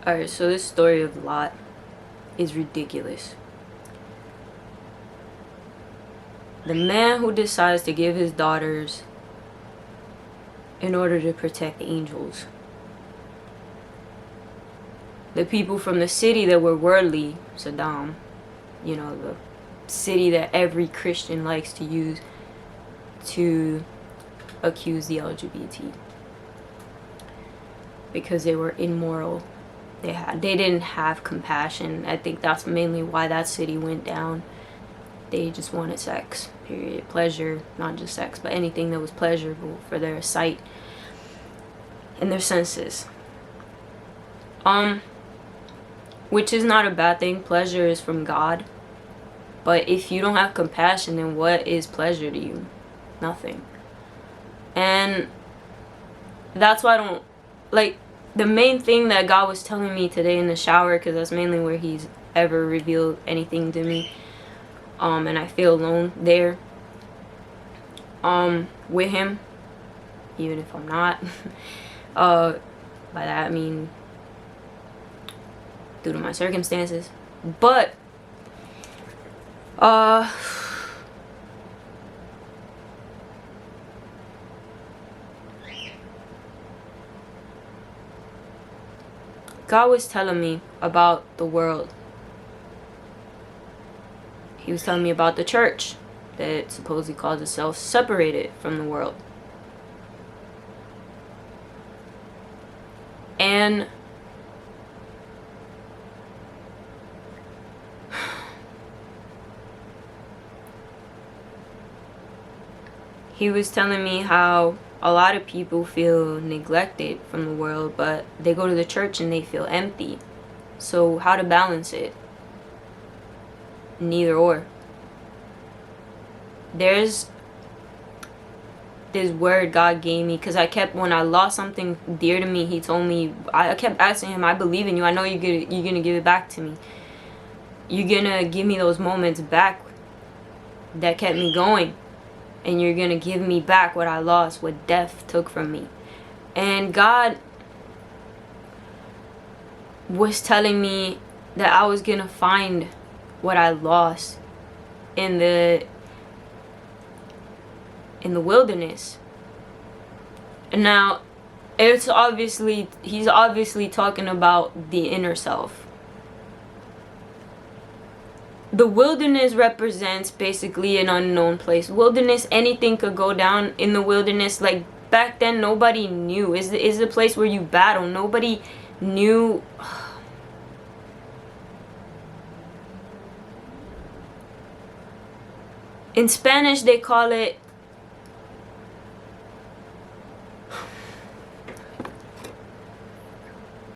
Alright, so this story of Lot is ridiculous. The man who decides to give his daughters in order to protect the angels. The people from the city that were worldly, Saddam, the city that every Christian likes to use to accuse the LGBT. Because they were immoral. They didn't have compassion. I think that's mainly why that city went down. They just wanted sex, period. Pleasure, not just sex, but anything that was pleasurable for their sight and their senses. Which is not a bad thing. Pleasure is from God. But if you don't have compassion, then what is pleasure to you? Nothing. And that's why I don't, like, the main thing that God was telling me today in the shower, because that's mainly where he's ever revealed anything to me, and I feel alone there, with him, even if I'm not. By that I mean due to my circumstances. But God was telling me about the world. He was telling me about the church that supposedly calls itself separated from the world. And he was telling me how a lot of people feel neglected from the world, but they go to the church and they feel empty. So how to balance it? Neither or. There's this word God gave me, because when I lost something dear to me, he told me, I kept asking him, I believe in you, I know you're gonna give it back to me, you're gonna give me those moments back that kept me going, and you're gonna give me back what I lost, what death took from me. And God was telling me that I was gonna find what I lost in the wilderness. And now he's obviously talking about the inner self. The wilderness represents basically an unknown place. Wilderness, anything could go down in the wilderness. Like back then, nobody knew. Is the place where you battle. Nobody knew. In Spanish, they call it